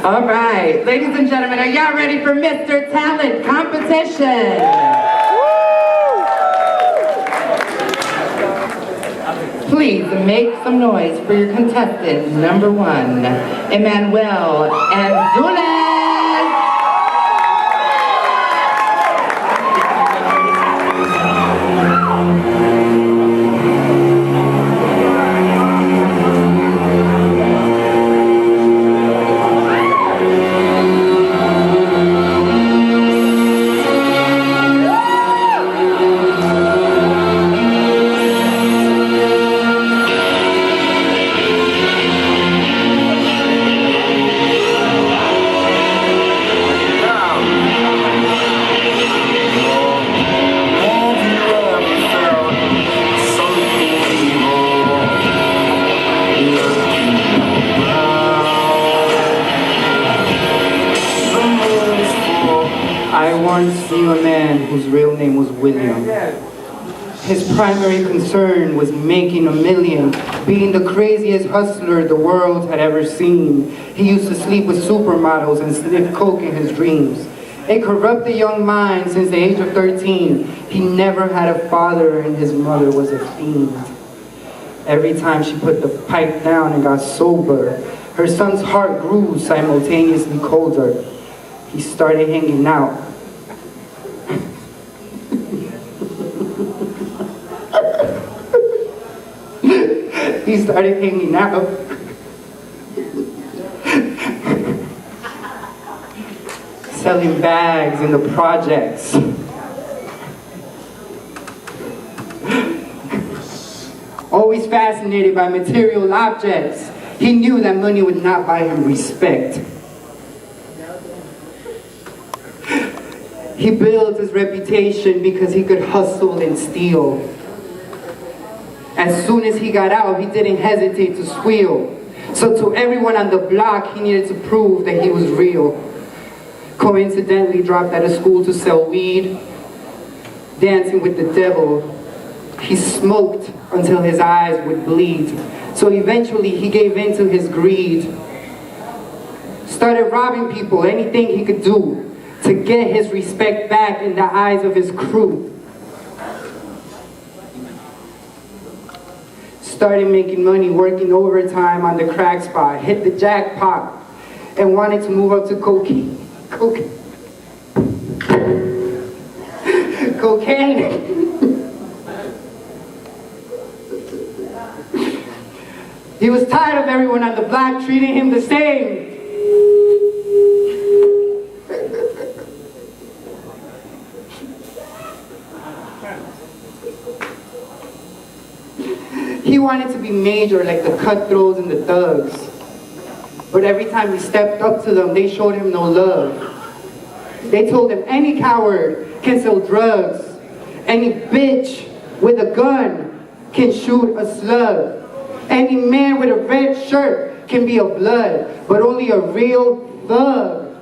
All right, ladies and gentlemen, are y'all ready for Mr. Talent Competition? Please make some noise for your contestant number one, Emmanuel Anzules. I once knew a man whose real name was William. His primary concern was making a million, being the craziest hustler the world had ever seen. He used to sleep with supermodels and sniff coke in his dreams. A corrupted young mind since the age of 13. He never had a father and his mother was a fiend. Every time she put the pipe down and got sober, her son's heart grew simultaneously colder. He started hanging out. He started hanging out. Selling bags in the projects. Always fascinated by material objects, he knew that money would not buy him respect. He built his reputation because he could hustle and steal. As soon as he got out, he didn't hesitate to squeal. So to everyone on the block, he needed to prove that he was real. Coincidentally dropped out of school to sell weed, dancing with the devil. He smoked until his eyes would bleed. So eventually he gave in to his greed. Started robbing people, anything he could do to get his respect back in the eyes of his crew. Started making money working overtime on the crack spot, hit the jackpot, and wanted to move up to cocaine. He was tired of everyone on the block treating him the same. He wanted to be major like the cutthroats and the thugs. But every time he stepped up to them, they showed him no love. They told him any coward can sell drugs. Any bitch with a gun can shoot a slug. Any man with a red shirt can be a blood. But only a real thug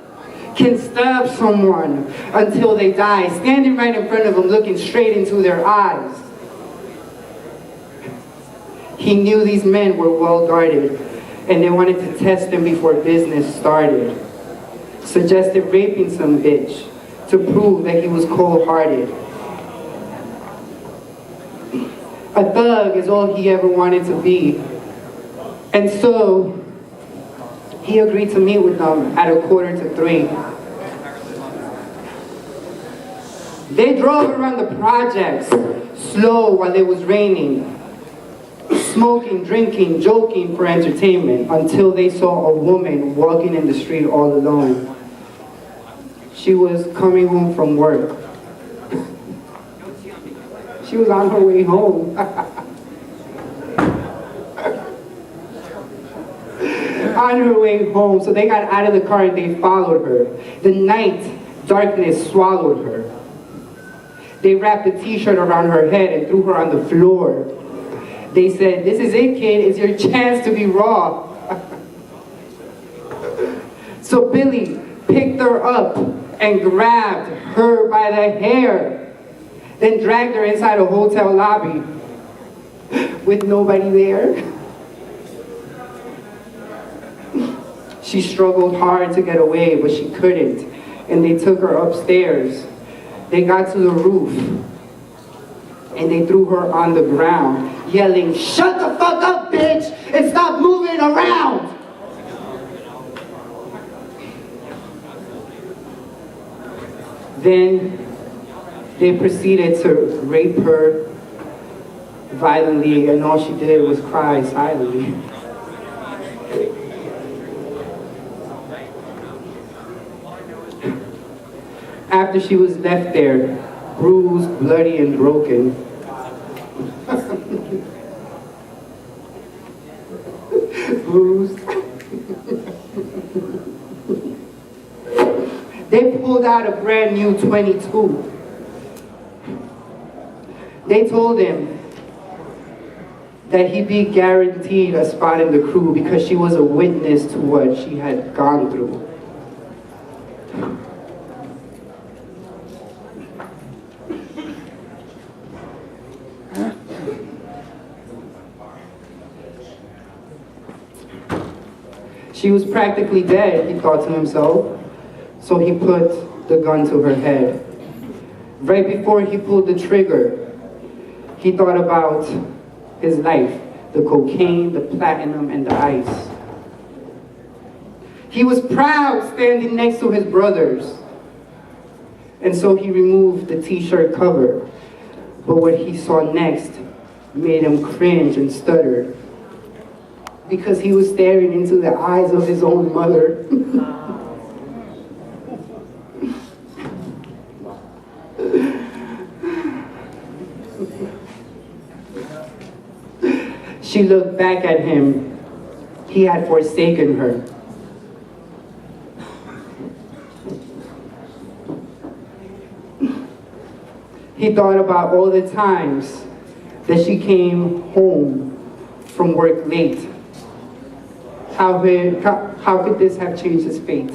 can stab someone until they die, standing right in front of them, looking straight into their eyes. He knew these men were well guarded, and they wanted to test him before business started. Suggested raping some bitch to prove that he was cold-hearted. A thug is all he ever wanted to be. And so, he agreed to meet with them at 2:45. They drove around the projects, slow while it was raining. Smoking, drinking, joking for entertainment until they saw a woman walking in the street all alone. She was coming home from work. She was on her way home. On her way home, so they got out of the car and they followed her. The night, darkness swallowed her. They wrapped a t-shirt around her head and threw her on the floor. They said, "This is it, kid, it's your chance to be raw." So Billy picked her up and grabbed her by the hair, then dragged her inside a hotel lobby with nobody there. She struggled hard to get away, but she couldn't, and they took her upstairs. They got to the roof, and they threw her on the ground, yelling, "Shut the fuck up, bitch, and stop moving around!" Then they proceeded to rape her violently, and all she did was cry silently. After she was left there, bruised, bloody, and broken, bruised, they pulled out a brand new .22. They told him that he'd be guaranteed a spot in the crew because she was a witness to what she had gone through. She was practically dead, he thought to himself, so he put the gun to her head. Right before he pulled the trigger, he thought about his life, the cocaine, the platinum, and the ice. He was proud standing next to his brothers, and so he removed the t-shirt cover. But what he saw next made him cringe and stutter, because he was staring into the eyes of his own mother. She looked back at him. He had forsaken her. He thought about all the times that she came home from work late. How could this have changed his fate?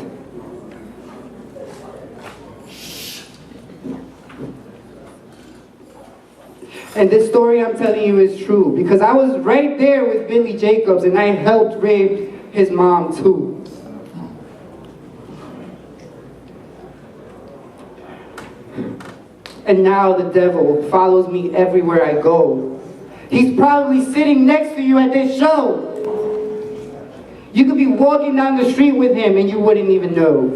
And this story I'm telling you is true, because I was right there with Billy Jacobs and I helped rape his mom too. And now the devil follows me everywhere I go. He's probably sitting next to you at this show. You could be walking down the street with him and you wouldn't even know.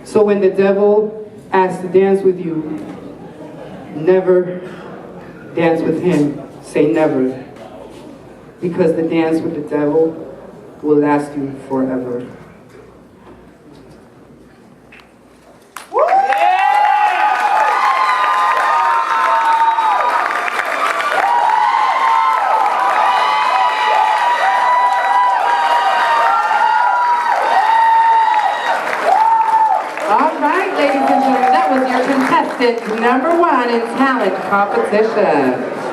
So when the devil asks to dance with you, never dance with him. Say never. Because the dance with the devil will last you forever. Number one in talent competition.